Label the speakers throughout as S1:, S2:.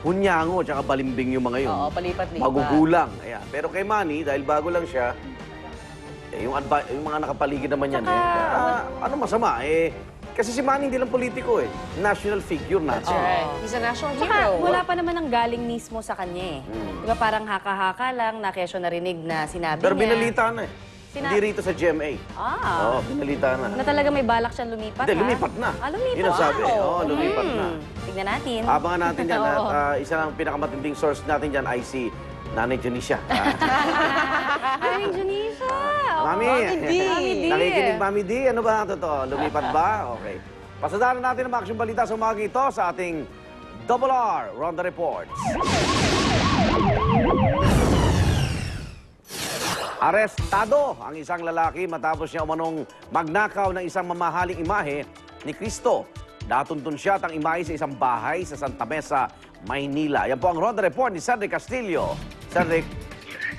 S1: hunyango tsaka balimbing yung mga yun.
S2: Oo, palipat-lipat.
S1: Magugulang. Ayan. Pero kay Manny, dahil bago lang siya, yung mga nakapaligid naman yan, ano masama? Kasi si Manny hindi lang politiko national figure natin.
S2: He's a national
S3: Saka,
S2: hero.
S3: wala pa naman ang galing mismo sa kanya Diba parang haka-haka lang na kesyo narinig na sinabi
S1: Pero
S3: niya.
S1: binalita na Hindi rito sa GMA. Oo, binalita na.
S3: Na talaga may balak siyang lumipat,
S1: Hindi, lumipat na.
S3: Lumipat.
S1: Yun ang sabi. Oo, lumipat na.
S3: Tignan natin.
S1: Abangan natin yan. At isa lang pinakamatinding source natin dyan ay si Nanay Junisha.
S3: Nanay Junisha!
S1: Mami, nakikinig Mami D. Ano ba ang totoo? Lumipat ba? Okay. Pasadaran natin ang action balita sa umaga ito sa ating Double R Ronda Reports. Arestado ang isang lalaki matapos niya umanong magnakaw ng isang mamahaling imahe ni Cristo. Natuntun siya at ang imahe sa isang bahay sa Santa Mesa, Maynila. Yan po ang Ronda Report ni Cedric Castillo. Cedric.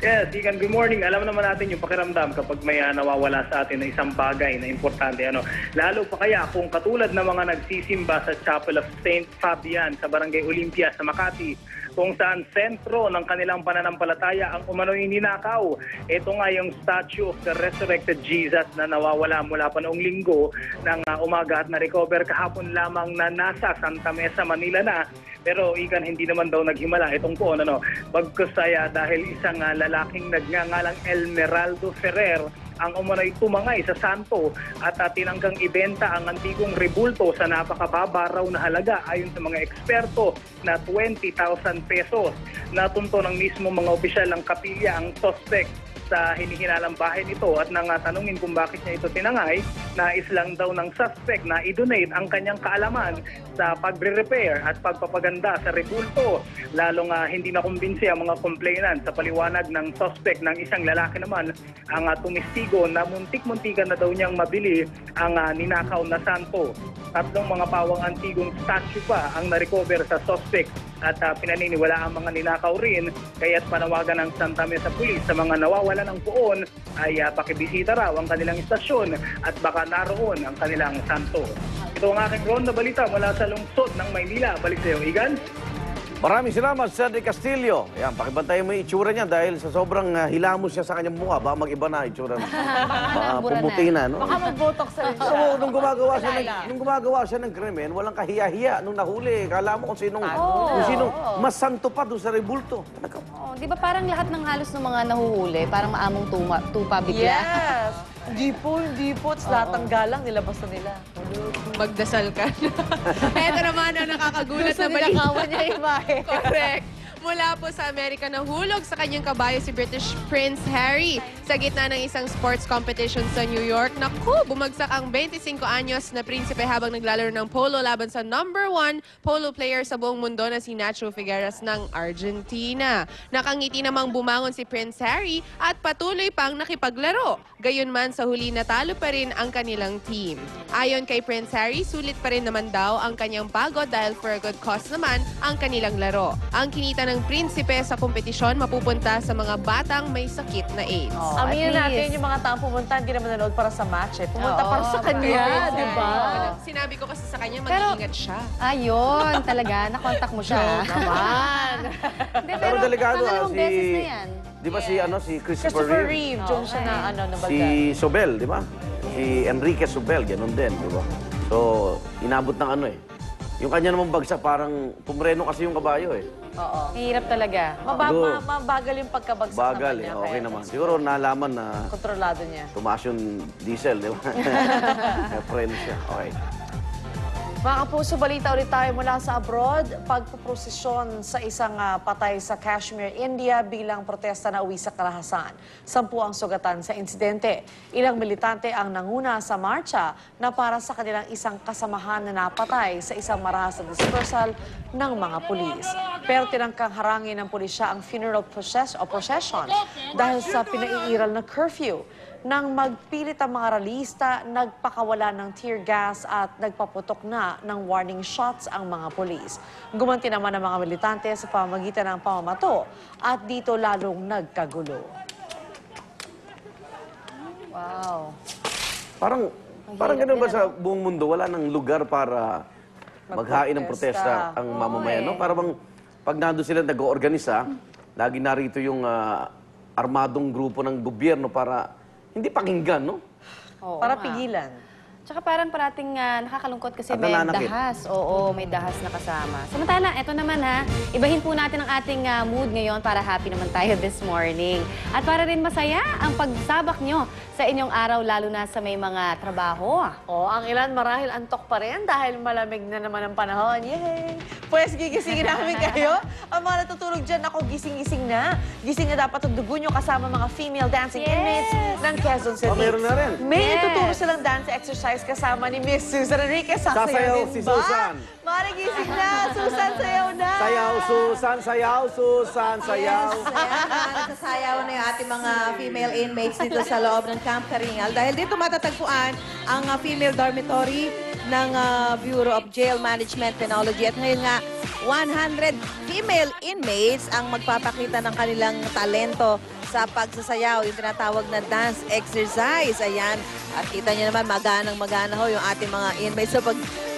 S4: Yes, Igan, good morning. Alam naman natin yung pakiramdam kapag may nawawala sa atin na isang bagay na importante. Lalo pa kaya kung katulad ng mga nagsisimba sa Chapel of St. Fabian sa Barangay Olympia sa Makati, kung saan sentro ng kanilang pananampalataya ang umano'y ninakaw. Ito nga yung statue of the resurrected Jesus na nawawala mula pa noong linggo ng umaga at na-recover kahapon lamang na nasa Santa Mesa, Manila na. Pero ikan hindi naman daw naghimala itong poon. Bagkus dahil isang lalaking nagngangalang Elmeraldo Ferrer ang umano'y tumangay sa santo at tinanggang ibenta ang antigong rebulto sa napakababa raw na halaga ayon sa mga eksperto na 20,000 pesos. Natunto ng mismo mga opisyal ng kapilya ang suspect sa hinihinalang bahay nito at nang tanungin kung bakit niya ito tinangay, nais lang daw ng suspect na i-donate ang kanyang kaalaman sa pagre-repair at pagpapaganda sa rebulto. Lalong hindi nakumbinsi ang mga complainant sa paliwanag ng suspect ng isang lalaki naman ang tumistigo na muntik-muntikan na daw niyang mabili ang ninakaw na santo. Tatlong mga pawang antigong statue pa ang na-recover sa suspect at pinaniniwala ang mga ninakaw rin, kaya't panawagan ng Santa Mesa Police sa mga nawawala ng poon ay pakibisita raw ang kanilang istasyon at baka naroon ang kanilang santo. Ito ang aking ronda balita mula sa lungsod ng Maynila. Balik sa iyo, Igan.
S1: Maraming salamat, Cedric Castillo. Ayan, pakibantayan mo yung itsura niya dahil sa sobrang hilamos siya sa kanyang mukha. Baka mag-iba na itsura na. Baka pumuti na, no?
S2: Baka mag-botox sa rin siya.
S1: So, nung gumagawa siya ng krimen, walang kahiya-hiya. Nung nahuli, kala mo kung sinong mas santo pa doon sa rebulto.
S3: Di ba parang lahat ng halos ng mga nahuhuli, parang maamong tupa bigla?
S2: Yes! Hindi po. Lahat ng galang nilabas na nila.
S5: Magdasal ka. Ito naman ang nakakagulat na balita.
S2: Ninakawan niya imahe.
S5: Correct. Mula po sa Amerika, nahulog sa kanyang kabayo si British Prince Harry sa gitna ng isang sports competition sa New York. Naku, bumagsak ang 25 anyos na prinsipe habang naglalaro ng polo laban sa #1 polo player sa buong mundo na si Nacho Figueras ng Argentina. Nakangiti namang bumangon si Prince Harry at patuloy pang nakipaglaro. Gayunman sa huli natalo pa rin ang kanilang team. Ayon kay Prince Harry, sulit pa rin naman daw ang kanyang pagod dahil for a good cause naman ang kanilang laro. Ang kinita ng prinsipe sa kompetisyon mapupunta sa mga batang may sakit na AIDS.
S2: Aminin natin yung mga taong pumunta, hindi naman nanood para sa match Pumunta para sa kanya, di ba?
S5: Sinabi ko kasi sa kanya, mag-iingat siya.
S3: Ayun, talaga. Nakontak mo siya.
S2: Naman.
S1: Pero delikado
S3: pangalawang beses na yan.
S1: Di ba si Christopher
S2: Christopher
S1: Reeve?
S2: Reeve, dyan siya na nabalda.
S1: Si Sobel, di ba? Si Enrique Sobel, ganun din, di ba? So, inabot ng yung kanya namang bagsak, parang pumreno kasi yung kabayo
S2: Oo.
S3: Hirap talaga.
S2: Mabagal yung pagkabagsak
S1: Bagal
S2: naman niya.
S1: okay naman. Siguro nalaman na
S2: Kontrolado niya.
S1: tumaas yung diesel, di ba? Preno siya. Okay.
S2: Mga kapuso, balita ulit tayo mula sa abroad. Pagpuprosesyon sa isang patay sa Kashmir, India bilang protesta na uwi sa karahasan. 10 ang sugatan sa insidente. Ilang militante ang nanguna sa marcha na para sa kanilang isang kasamahan na napatay sa isang marahas na dispersal ng mga pulis. Pero tinangkang harangin ng pulisya ang funeral procession dahil sa pinaiiral na curfew. Nang magpilit ang mga ralista, nagpakawala ng tear gas at nagpaputok na ng warning shots ang mga polis. Gumanti naman ang mga militante sa pamamagitan ng pamamato at dito lalong nagkagulo. Wow.
S1: Parang ganun ba sa buong mundo, wala nang lugar para maghain ng protesta ang mamamayan, no? Para bang pag nandun sila nag-oorganisa, lagi narito yung armadong grupo ng gobyerno para hindi pakinggan, no?
S3: Oo
S2: Para
S3: nga.
S2: pigilan.
S3: Tsaka parang parating nakakalungkot kasi
S1: At
S3: may
S1: nananakit.
S3: dahas. Oo, may dahas na kasama. Samantala, eto naman ha, ibahin po natin ang ating mood ngayon para happy naman tayo this morning. At para rin masaya ang pagsabak nyo sa inyong araw, lalo na sa may mga trabaho.
S2: O, ang ilan marahil antok pa rin dahil malamig na naman ang panahon. Yay! Pues gigisingin namin kayo. Ang mga natutulog dyan, ako gising-gising na. Gising na dapat ang dugo nyo kasama mga female dancing inmates ng Quezon City.
S1: Meron na rin.
S2: May
S3: Yes.
S2: ituturo silang dance exercise kasama ni Miss Susan Enriquez.
S1: Sasayaw si Susan.
S2: Marigising na! Susan, sayaw na!
S1: Sayaw, Susan, sayaw, Susan, sayaw.
S6: Nagsasayaw na yung ating mga female inmates dito sa loob ng Camp Karingal. Dahil dito matatagpuan ang female dormitory ng Bureau of Jail Management Technology. At ngayon nga, 100 female inmates ang magpapakita ng kanilang talento sa pagsasayaw, yung tinatawag na dance exercise. Ayan. At kita nyo naman, magana ho yung ating mga inmates sa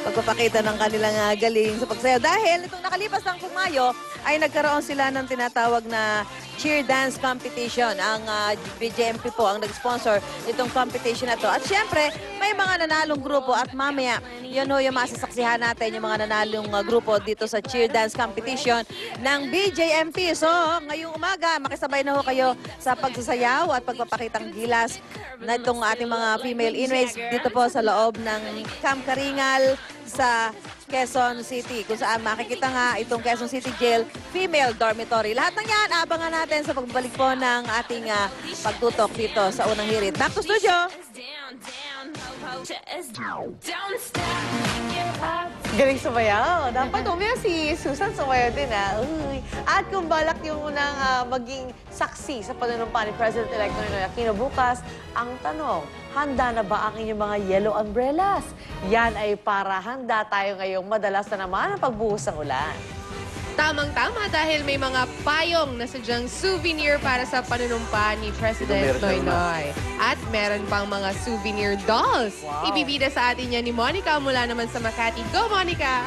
S6: pagpapakita ng kanilang galing sa pagsayaw. Dahil itong nakalipas ng Mayo ay nagkaroon sila ng tinatawag na cheer dance competition. Ang BJMP po ang nag-sponsor itong competition na to. At syempre, may mga nanalong grupo at mamaya, yun ho yung masasaksihan natin, yung mga nanalong grupo dito sa cheer dance competition ng BJMP. So, ngayong umaga, makisabay na ho kayo sa pagsasayaw at pagpapakitang gilas na itong ating mga female inmates dito po sa loob ng Camp Karingal sa Quezon City, kung saan makikita nga itong Quezon City Jail Female Dormitory. Lahat ng yan, abangan natin sa pagbalik po ng ating pagtutok dito sa unang hirit. Back to studio!
S2: Galing sumayaw. Dapat umaya si Susan sumayaw din, ha? Uy. At kung balak yung unang maging saksi sa panunumpa ni President-elect Noynoy Aquino bukas, ang tanong, handa na ba ang inyong mga yellow umbrellas? Yan ay para handa tayo ngayong madalas na naman ang pagbuhos ng ulan.
S5: Tamang-tama dahil may mga payong na sadyang souvenir para sa panunumpa ni President
S1: Meron siya
S5: Noynoy. At meron pang mga souvenir dolls.
S2: Wow.
S5: Ibibida sa atin yan ni Monica mula naman sa Makati. Go, Monica!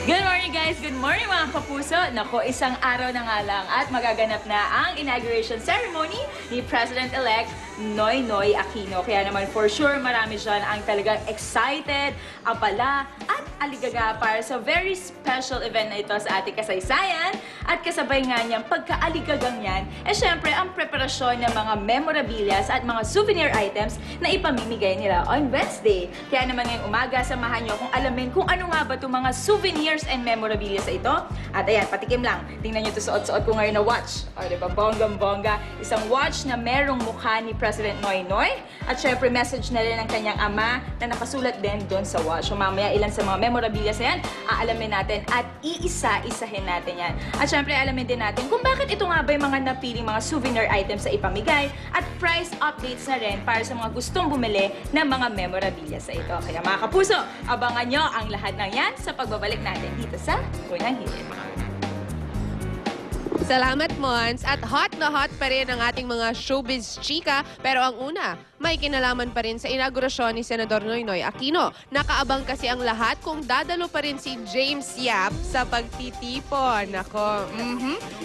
S7: Good morning guys! Good morning mga kapuso! Nako, isang araw na nga lang at magaganap na ang inauguration ceremony ni President-elect Noynoy Aquino. Kaya naman for sure marami dyan ang talagang excited, abala at aligaga para sa very special event na ito sa ating kasaysayan. At kasabay nga niyang pagka-aligagang yan, syempre ang preparasyon ng mga memorabilias at mga souvenir items na ipamimigay nila on Wednesday. Kaya naman ngayong umaga, samahan niyo kung alamin kung ano nga ba itong mga souvenirs and memorabilia sa ito. At ayan, patikim lang. Tingnan niyo ito suot-suot ko ngayon na watch. O, diba? Bonggang-bongga. Isang watch na merong mukha ni President Noynoy. At syempre, message na rin ng kanyang ama na nakasulat din doon sa watch. So, mamaya, ilan sa mga memorabilia sa yan, aalamin natin at iisa-isahin natin yan. At syempre, alamin din natin kung bakit ito nga ba yung mga napiling mga souvenir items sa ipamigay at price updates na rin para sa mga gustong bumili ng mga memorabilia sa ito. Kaya mga kapuso, abangan nyo ang lahat ng yan sa pagbabalik natin dito sa Unang Hirit.
S5: Salamat, Mons. At hot na hot pa rin ang ating mga showbiz chika. Pero ang una, may kinalaman pa rin sa inaugurasyon ni Senador Noynoy Aquino. Nakaabang kasi ang lahat kung dadalo pa rin si James Yap sa pagtitipon. Nako,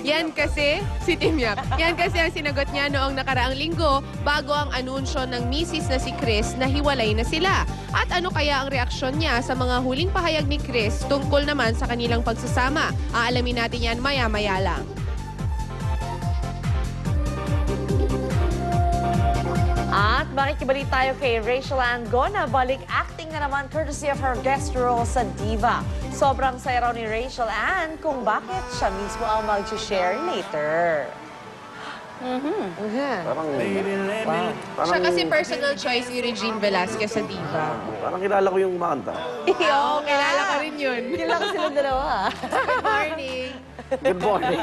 S5: yan kasi, si Tim Yap. Yan kasi ang sinagot niya noong nakaraang linggo bago ang anunsyo ng misis na si Chris na hiwalay na sila. At ano kaya ang reaksyon niya sa mga huling pahayag ni Chris tungkol naman sa kanilang pagsasama? Aalamin natin yan maya-maya lang.
S2: At makikibalik tayo kay Rachel Ann Gona. Balik acting na naman courtesy of her guest role sa Diva. Sobrang saya raw ni Rachel Ann kung bakit siya mismo ang mag-share later.
S1: Parang,
S5: Siya kasi personal choice ni Regine Velasquez sa Diva.
S1: parang kilala ko yung kumakanta.
S5: Oo, kilala ko rin yun.
S2: Kilala ko silang dalawa.
S5: Good morning.
S1: Good morning.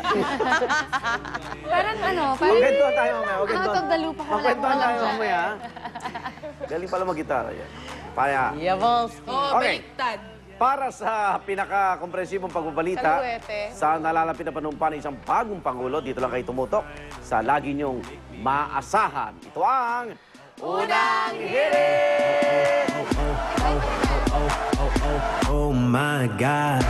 S3: Parang
S1: Magkwentuhan tayo mamaya.
S3: out of the loop ako lang.
S1: Magkwentuhan tayo mamaya. Galing pala mag-gitara yan. Paya.
S2: Yavolsky.
S5: Oo,
S1: Okay.
S5: baliktad.
S1: Para sa pinaka-komprehensibong pagbabalita
S5: Kaluwete.
S1: sa nalalapit na panumpa ng isang bagong Pangulo, dito lang kayo tumutok sa lagi niyong maasahan. Ito ang Unang Hirit!
S8: Oh my God.